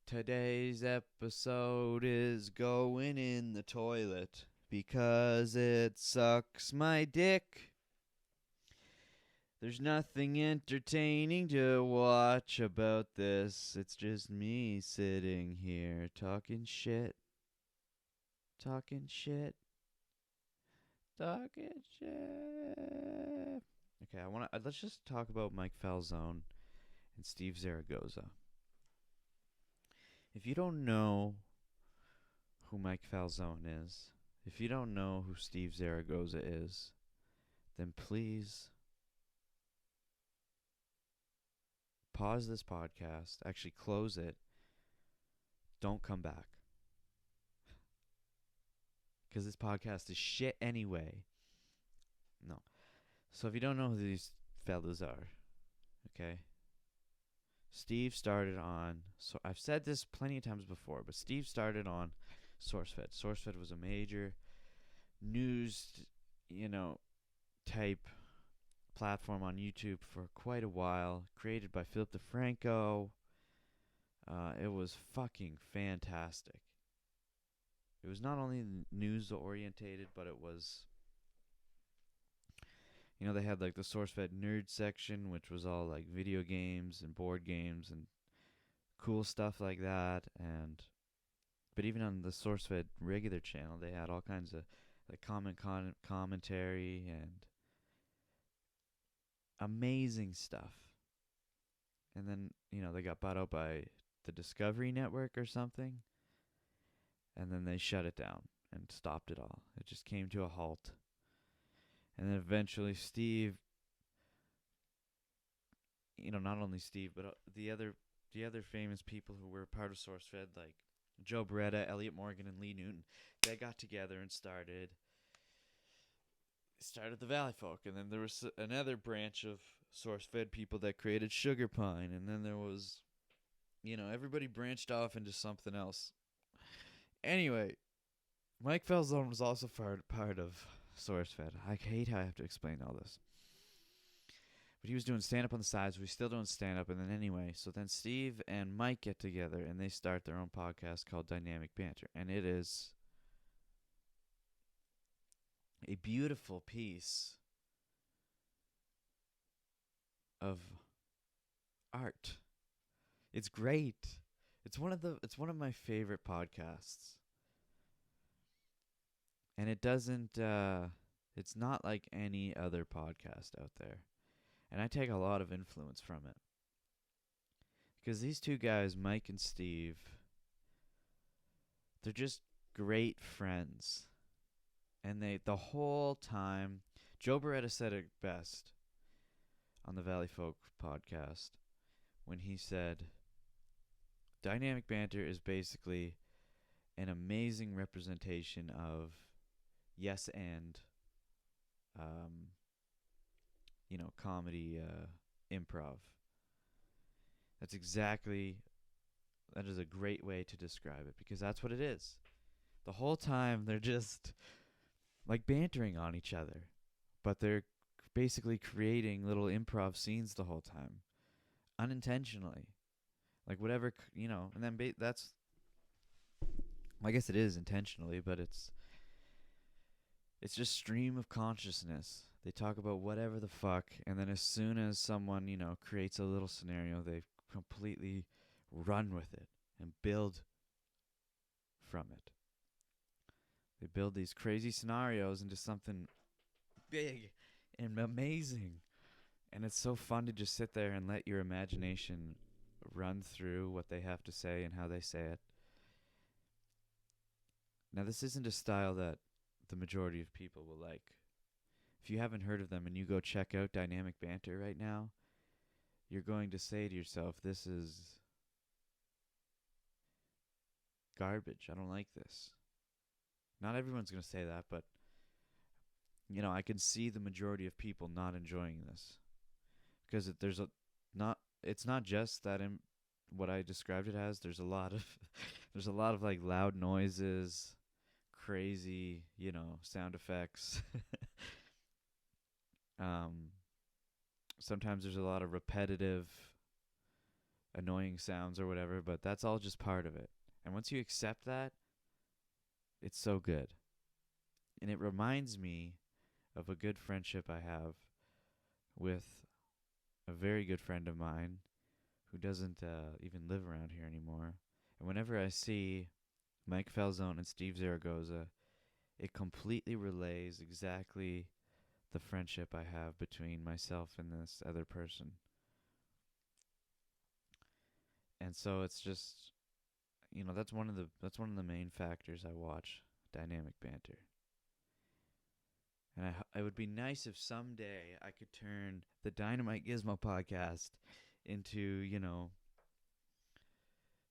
Today's episode is going in the toilet because it sucks my dick. There's nothing entertaining to watch about this. It's just me sitting here talking shit. Talking shit. Talking shit. Okay, let's just talk about Mike Falzone and Steve Zaragoza. If you don't know who Mike Falzone is, if you don't know who Steve Zaragoza is, then please pause this podcast, actually close it, don't come back. Because this podcast is shit anyway. No. So if you don't know who these fellas are, okay? Steve started on, so I've said this plenty of times before, but Steve started on SourceFed. SourceFed was a major news, type platform on YouTube for quite a while, created by Philip DeFranco. It was fucking fantastic. It was not only news orientated, but it was, they had like the SourceFed nerd section, which was all like video games and board games and cool stuff like that. But even on the SourceFed regular channel, they had all kinds of like commentary and amazing stuff. And then, they got bought out by the Discovery Network or something. And then they shut it down and stopped it all. It just came to a halt. And then eventually Steve, not only Steve, but the other famous people who were part of SourceFed, like Joe Beretta, Elliot Morgan, and Lee Newton, they got together and started the Valley Folk. And then there was another branch of SourceFed people that created Sugar Pine. And then there was, everybody branched off into something else. Anyway, Mike Falzone was also part of SourceFed. I hate how I have to explain all this. But he was doing stand-up on the side, so he's still doing stand-up. And then anyway, so then Steve and Mike get together, and they start their own podcast called Dynamic Banter. And it is a beautiful piece of art. It's great. It's one of my favorite podcasts. And it doesn't it's not like any other podcast out there. And I take a lot of influence from it. Because these two guys, Mike and Steve, they're just great friends. And the whole time, Joe Beretta said it best on the Valley Folk podcast when he said, Dynamic Banter is basically an amazing representation of yes and comedy, improv. That is a great way to describe it, because that's what it is. The whole time they're just like bantering on each other, but they're basically creating little improv scenes the whole time, unintentionally. Like whatever, and then that's, I guess it is intentionally, but it's just stream of consciousness. They talk about whatever the fuck, and then as soon as someone, creates a little scenario, they completely run with it and build from it. They build these crazy scenarios into something big and amazing. And it's so fun to just sit there and let your imagination run through what they have to say and how they say it. Now, this isn't a style that the majority of people will like. If you haven't heard of them and you go check out Dynamic Banter right now, you're going to say to yourself, this is garbage. I don't like this. Not everyone's going to say that, but I can see the majority of people not enjoying this, because it's not just that what I described it as. There's a lot of like loud noises, crazy, sound effects. Sometimes there's a lot of repetitive annoying sounds or whatever, but that's all just part of it. And once you accept that, it's so good. And it reminds me of a good friendship I have with a very good friend of mine who doesn't even live around here anymore. And whenever I see Mike Falzone and Steve Zaragoza, it completely relays exactly the friendship I have between myself and this other person. And so it's just, that's one of the main factors I watch Dynamic Banter. And it would be nice if someday I could turn the Dynamite Gizmo podcast into,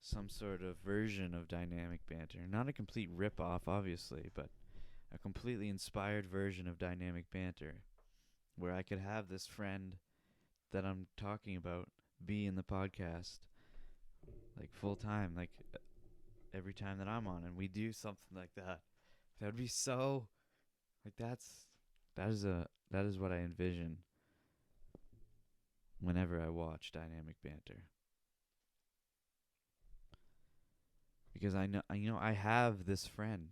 some sort of version of Dynamic Banter. Not a complete rip-off, obviously, but a completely inspired version of Dynamic Banter, where I could have this friend that I'm talking about be in the podcast, like full time, like every time that I'm on, and we do something like that. That would be so, like that is what I envision whenever I watch Dynamic Banter. Because I have this friend.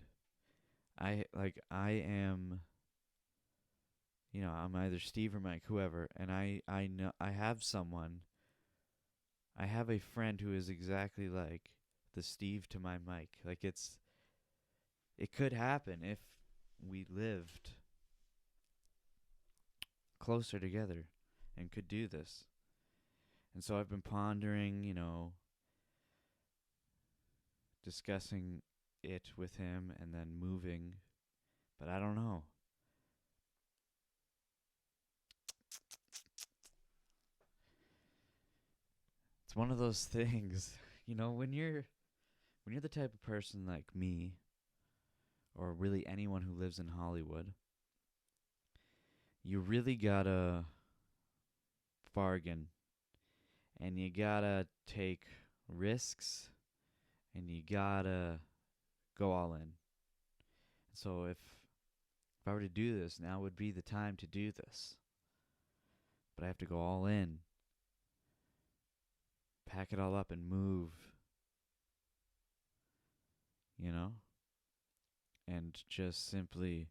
I am, I'm either Steve or Mike, whoever, and I know I have someone. I have a friend who is exactly like the Steve to my Mike. Like it could happen if we lived closer together and could do this. And so I've been pondering, discussing it with him and then moving, but I don't know. It's one of those things, when you're the type of person like me or really anyone who lives in Hollywood, you really gotta bargain and you gotta take risks and you gotta go all in. So if I were to do this, now would be the time to do this. But I have to go all in, pack it all up and move, and just simply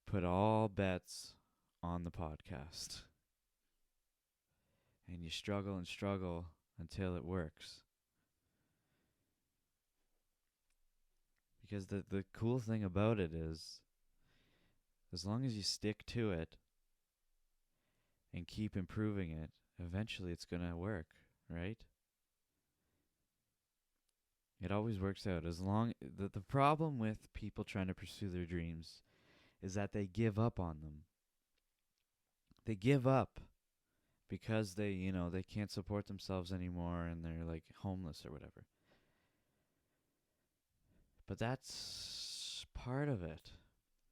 put all bets on the podcast. And you struggle and struggle until it works. Because the cool thing about it is, as long as you stick to it and keep improving it, eventually it's going to work, right? It always works out. The problem with people trying to pursue their dreams is that they give up on them. They give up because they can't support themselves anymore and they're like homeless or whatever. But that's part of it.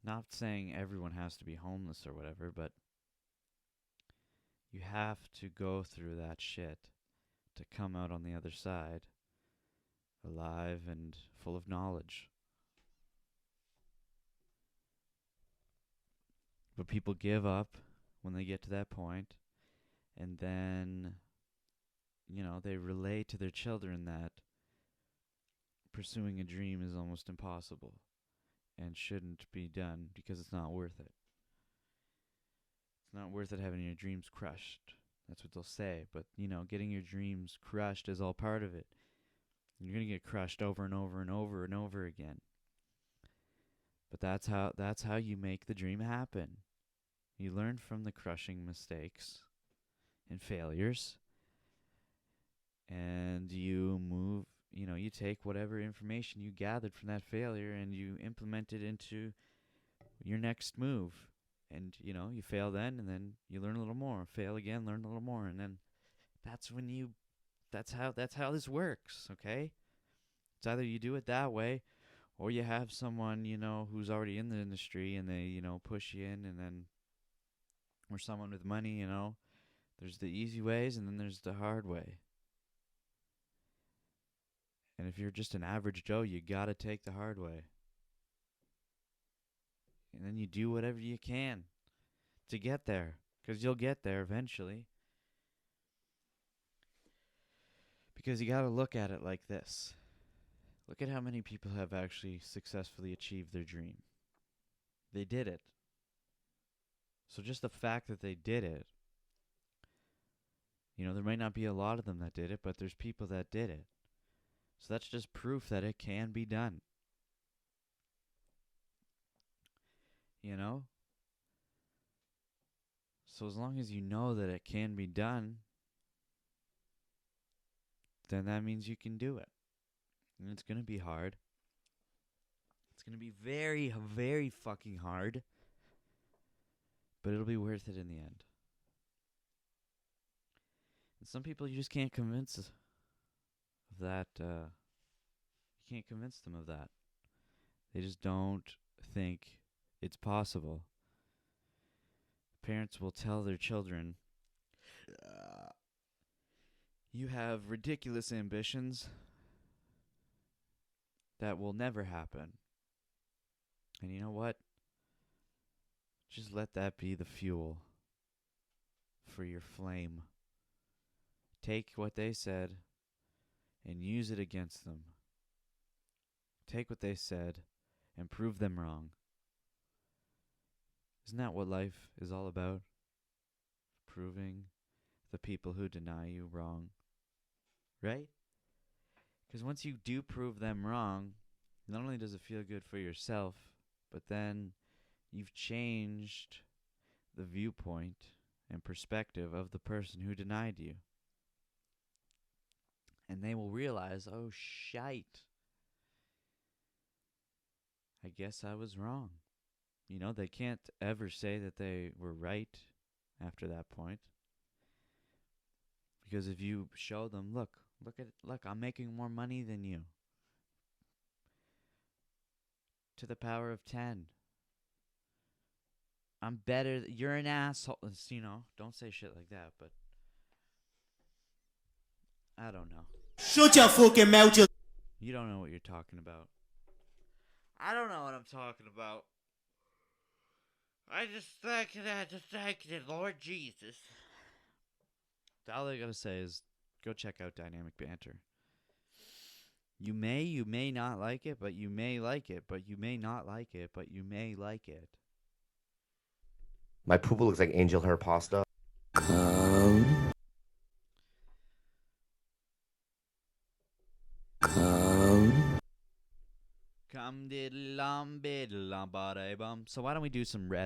Not saying everyone has to be homeless or whatever, but you have to go through that shit to come out on the other side alive and full of knowledge. But people give up when they get to that point, and then, they relay to their children that pursuing a dream is almost impossible and shouldn't be done because it's not worth it. It's not worth it having your dreams crushed. That's what they'll say. But, getting your dreams crushed is all part of it. You're going to get crushed over and over and over and over again. But that's how you make the dream happen. You learn from the crushing mistakes and failures. And you move, you take whatever information you gathered from that failure and you implement it into your next move. And, you fail then and then you learn a little more. Fail again, learn a little more. And then that's how this works, okay? It's either you do it that way or you have someone, who's already in the industry and they, push you in, and then, or someone with money, there's the easy ways and then there's the hard way. And if you're just an average Joe, you gotta take the hard way. And then you do whatever you can to get there, because you'll get there eventually. Because you got to look at it like this. Look at how many people have actually successfully achieved their dream. They did it. So just the fact that they did it, there might not be a lot of them that did it, but there's people that did it. So that's just proof that it can be done. So as long as you know that it can be done, then that means you can do it. And it's going to be hard. It's going to be very, very fucking hard. But it'll be worth it in the end. And some people you just can't convince of that. You can't convince them of that. They just don't think it's possible. Parents will tell their children, you have ridiculous ambitions that will never happen. And you know what? Just let that be the fuel for your flame. Take what they said and use it against them. Take what they said and prove them wrong. Isn't that what life is all about? Proving the people who deny you wrong. Right? Because once you do prove them wrong, not only does it feel good for yourself, but then you've changed the viewpoint and perspective of the person who denied you. And they will realize, oh, shite. I guess I was wrong. They can't ever say that they were right after that point. Because if you show them, look, I'm making more money than you. To the power of 10. I'm better. You're an asshole. Don't say shit like that, but I don't know. Shut your fucking mouth. You don't know what you're talking about. I don't know what I'm talking about. I just thank you, Lord Jesus. All I gotta say is, go check out Dynamic Banter. You may not like it, but you may like it, but you may not like it, but you may like it. My poo looks like angel hair pasta. Come Come diddle-lum, biddle-lum, ba-da-bum. So why don't we do some Reddit?